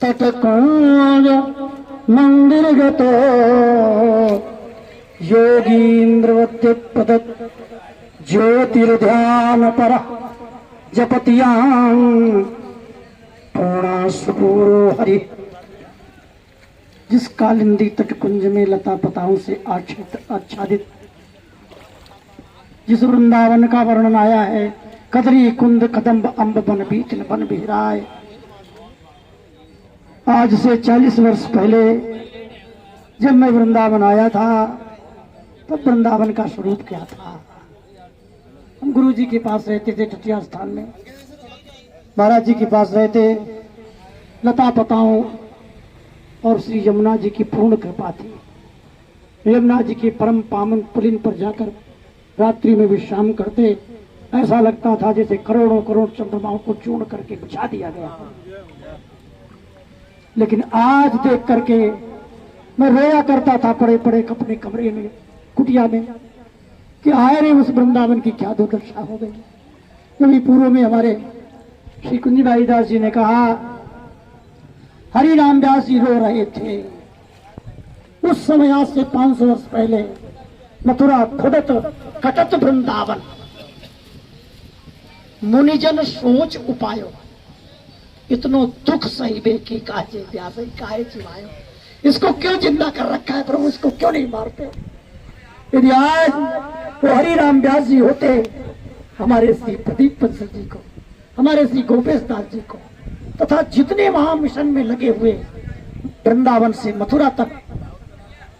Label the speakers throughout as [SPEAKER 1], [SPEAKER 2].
[SPEAKER 1] तटकुंज मंदिर गतो योगीन्द्रवत्य पदत ज्योतिर्ध्यान पर जपतियां पूर्णाशपूरो हरि। जिस कालिंदी तटकुंज में लता पताओं से आच्छादित जिस वृंदावन का वर्णन आया है, कदरी कुंद कदम्ब अम्ब बन बीच बन बिहराए। आज से 40 वर्ष पहले जब मैं वृंदावन आया था, तब वृंदावन का स्वरूप क्या था। हम गुरु जी के पास रहते थे टटिया स्थान में, महाराज जी के पास रहते, लता पताओं और श्री यमुना जी की पूर्ण कृपा थी। यमुना जी के परम पावन पुलिन पर जाकर रात्रि में विश्राम करते, ऐसा लगता था जैसे करोड़ों करोड़ चंद्रमाओं को चूर्ण करके बिछा दिया गया। लेकिन आज देख करके मैं रोया करता था पड़े पड़े अपने कमरे में, कुटिया में, कि आए रे उस वृंदावन की क्या दुर्दशा हो गई। क्योंकि पूर्व में हमारे श्री कुंजीबाई दास जी ने कहा, हरि राम व्यास जी रो रहे थे उस समय, आज से 500 वर्ष पहले, मथुरा खुदत कटत वृंदावन मुनिजन सोच उपायो, इतनो दुख सही की काजे व्यास काहे चिवायो। इसको क्यों जिंदा कर रखा है प्रभु, इसको क्यों नहीं मारते। यदि आज वो हरि राम व्यास जी होते, हमारे श्री प्रदीप बंसल जी को, हमारे श्री गोपेश दास जी को, तथा जितने वहां मिशन में लगे हुए वृंदावन से मथुरा तक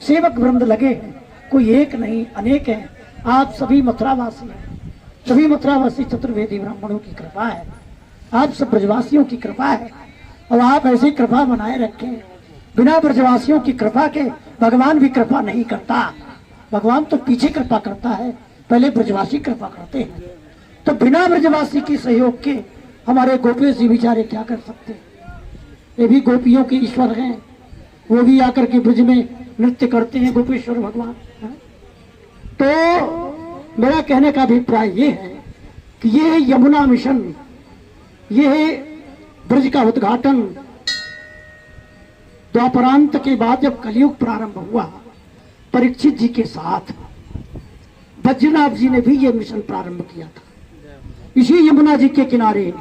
[SPEAKER 1] सेवक वृंद लगे हैं, कोई एक नहीं अनेक हैं। आप सभी मथुरावासी हैं, सभी मथुरावासी चतुर्वेदी ब्राह्मणों की कृपा है, आप सब ब्रजवासियों की कृपा है। और आप ऐसी कृपा बनाए रखें। बिना ब्रजवासियों की कृपा के भगवान भी कृपा नहीं करता। भगवान तो पीछे कृपा करता है, पहले ब्रजवासी कृपा करते हैं। तो बिना ब्रजवासी की सहयोग के हमारे गोपेश जी बेचारे क्या कर सकते। ये भी गोपियों के ईश्वर हैं, वो भी आकर के ब्रज में नृत्य करते हैं गोपेश्वर भगवान। तो मेरा कहने का अभिप्राय ये है कि ये है यमुना मिशन, ये है ब्रज का उद्घाटन। द्वापरांत के बाद जब कलयुग प्रारंभ हुआ, परीक्षित जी के साथ बद्रीनाथ जी ने भी ये मिशन प्रारंभ किया था। इसी यमुना जी के किनारे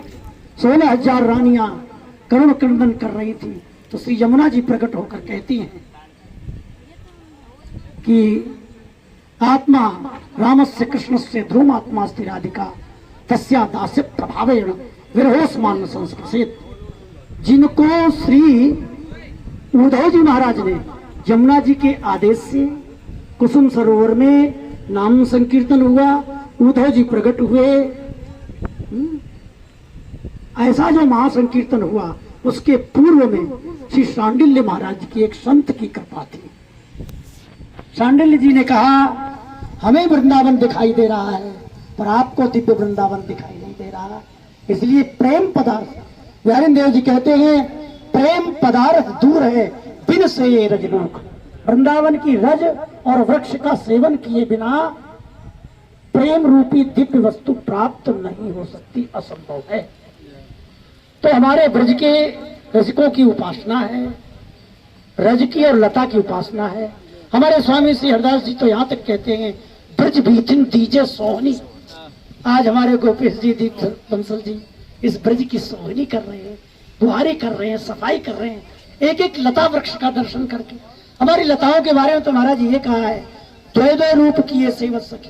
[SPEAKER 1] 16,000 रानियां करुण क्रंदन कर रही थी। तो श्री यमुना जी प्रकट होकर कहती हैं कि आत्मा रामस्य कृष्णस्य ध्रुमात्मा स्थिराधिका तस्या दास्य प्रभावेण विरहोस्मान संस्पृशेत। जिनको श्री उद्धव जी महाराज ने यमुना जी के आदेश से कुसुम सरोवर में नाम संकीर्तन हुआ, उद्धव जी प्रकट हुए, ऐसा जो महासंकीर्तन हुआ उसके पूर्व में श्री शांडिल्य महाराज की एक संत की कृपा थी। शांडिल्य जी ने कहा, हमें वृंदावन दिखाई दे रहा है पर आपको दिव्य वृंदावन दिखाई नहीं दे रहा, इसलिए प्रेम पदार्थ, व्यारिन देव जी कहते हैं, प्रेम पदार्थ दूर है बिन से ये रजलोक। वृंदावन की रज और वृक्ष का सेवन किए बिना प्रेम रूपी दिव्य वस्तु प्राप्त नहीं हो सकती, असंभव है। तो हमारे ब्रज के रजकों की उपासना है, रज की और लता की उपासना है। हमारे स्वामी श्री हरदास जी तो यहाँ तक कहते हैं, ब्रज भीतिन दीजे सोहनी। आज हमारे गोपेश जी दीप बंसल जी इस ब्रज की सोहनी कर रहे हैं, दुआरे कर रहे हैं, सफाई कर रहे हैं, एक एक लता वृक्ष का दर्शन करके। हमारी लताओं के बारे में तो महाराज ये कहा है, द्वै द्वै रूप किए सेवत सखी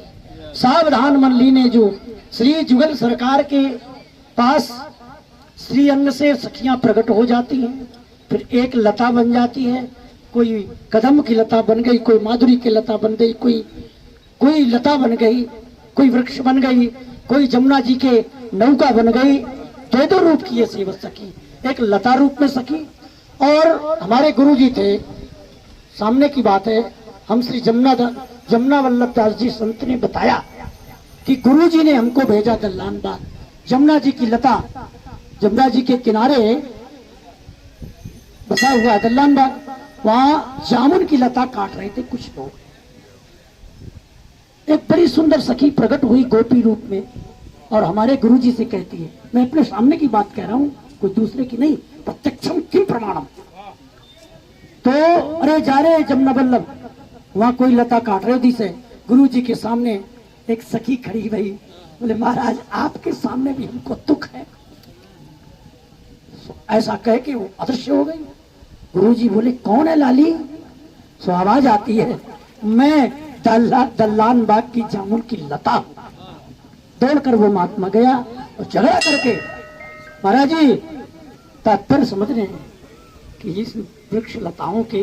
[SPEAKER 1] सावधान मन लीने। जो श्री जुगल सरकार के पास श्री अन्न से सखियां प्रकट हो जाती हैं, फिर एक लता बन जाती है। कोई कदम की लता बन गई, कोई माधुरी की लता बन गई, कोई लता बन गई, कोई वृक्ष बन गई, कोई जमुना जी के नौका बन गई। दो रूप की ये सेवत सखी, एक लता रूप में सखी। और हमारे गुरु जी थे, सामने की बात है, हम श्री जमुना वल्लभ दास जी संत ने बताया कि गुरु जी ने हमको भेजा दल्लान बाग, जमुना जी की लता, जमुना जी के किनारे बसा हुआ दल्लान बाग, वहां जामुन की लता काट रहे थे कुछ लोग। एक बड़ी सुंदर सखी प्रकट हुई गोपी रूप में और हमारे गुरु जी से कहती है, मैं अपने सामने की बात कह रहा हूं, कोई दूसरे की नहीं, प्रत्यक्षम किम प्रमाणम। तो अरे जा रे जमुना वल्लभ, वहां कोई लता काट रहे दिसे, गुरु जी के सामने एक सखी खड़ी भई, बोले महाराज आपके सामने भी हमको दुख है। ऐसा कह के वो अदृश्य हो गई। गुरु जी बोले कौन है लाली? सो आवाज आती है, मैं दल्लान बाग की जामुन की लता हूं। दौड़कर वो महात्मा गया और झगड़ा करके, महाराज जी तात्पर्य समझ रहे हैं कि इस वृक्ष लताओं के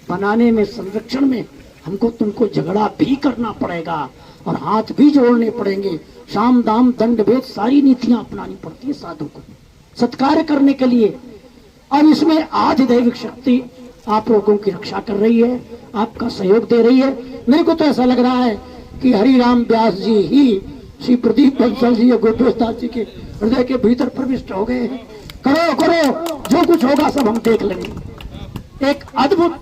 [SPEAKER 1] बनाने में, संरक्षण में हमको तुमको झगड़ा भी करना पड़ेगा और हाथ भी जोड़ने पड़ेंगे। शाम दाम दंड भेद सारी नीतियां अपनानी पड़ती है साधु को सत्कार करने के लिए। अब इसमें आधिदैविक शक्ति आप लोगों की रक्षा कर रही है, आपका सहयोग दे रही है। मेरे को तो ऐसा लग रहा है कि हरिराम व्यास जी ही श्री प्रदीप बंसल जी और गोपेशदास जी के हृदय के भीतर प्रविष्ट हो गए हैं। करो करो, जो कुछ होगा सब हम देख लेंगे। एक अद्भुत,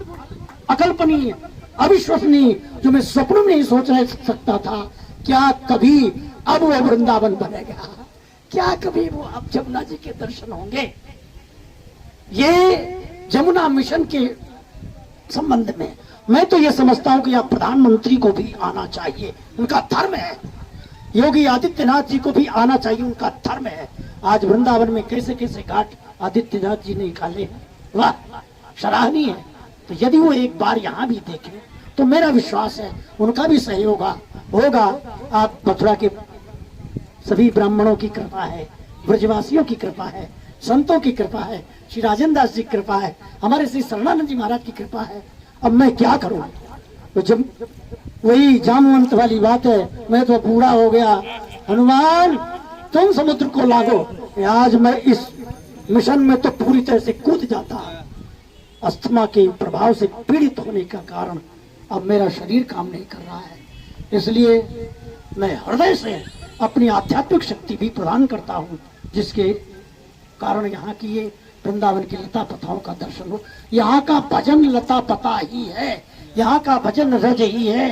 [SPEAKER 1] अकल्पनीय, अविश्वसनीय, जो मैं सपनों में नहीं सोच रह सकता था, क्या कभी अब वो वृंदावन बनेगा? क्या कभी वो अब जमुना जी के दर्शन होंगे? ये जमुना मिशन के संबंध में मैं तो ये समझता हूं कि आप प्रधानमंत्री को भी आना चाहिए, उनका धर्म है। योगी आदित्यनाथ जी को भी आना चाहिए, उनका धर्म है। आज वृंदावन में कैसे कैसे घाट आदित्यनाथ जी ने निकाले हैं, वाह, सराहनीय है। तो यदि वो एक बार यहाँ भी देखें तो मेरा विश्वास है उनका भी सहयोग होगा। आप मथुरा के सभी ब्राह्मणों की कृपा है, ब्रजवासियों की कृपा है, संतों की कृपा है, श्री राजेंद्र दास जी की कृपा है, हमारे श्री शरणानंद जी महाराज की कृपा है। अब मैं क्या करूं? तो जब वही जामवंत वाली बात है, मैं तो बूढ़ा हो गया, हनुमान तुम समुद्र को लागो। आज मैं इस मिशन में तो पूरी तरह से कूद जाता। अस्थमा के प्रभाव से पीड़ित होने का कारण अब मेरा शरीर काम नहीं कर रहा है, इसलिए मैं हृदय से अपनी आध्यात्मिक शक्ति भी प्रदान करता हूँ, जिसके कारण यहाँ की ये वृंदावन की लता पताओं का दर्शन हो। यहाँ का भजन लता पता ही है, यहाँ का भजन रज ही है।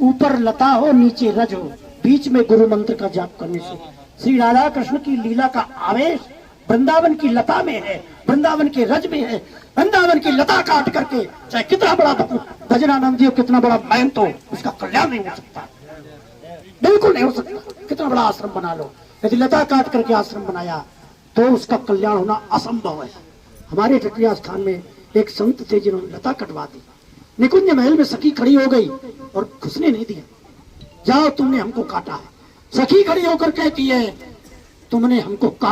[SPEAKER 1] ऊपर लता हो नीचे रज हो, बीच में गुरु मंत्र का जाप करने से श्री राधा कृष्ण की लीला का आवेश वृंदावन की लता में है, वृंदावन के रज में है। वृंदावन की लता काट करके चाहे कितना बड़ा भजनानंद जी हो, कितना बड़ा महंत हो, उसका कल्याण नहीं हो सकता, बिल्कुल नहीं हो सकता। कितना बड़ा आश्रम बना लो, यदि लता काट करके आश्रम बनाया तो उसका कल्याण होना असंभव है। हमारे टटिया स्थान में एक संत थे जिन्होंने लता कटवा दी। निकुंज महल में सखी खड़ी हो गई और घुसने नहीं दिया। जाओ तुमने हमको काटा है। सखी खड़ी होकर कहती है तुमने हमको काटा।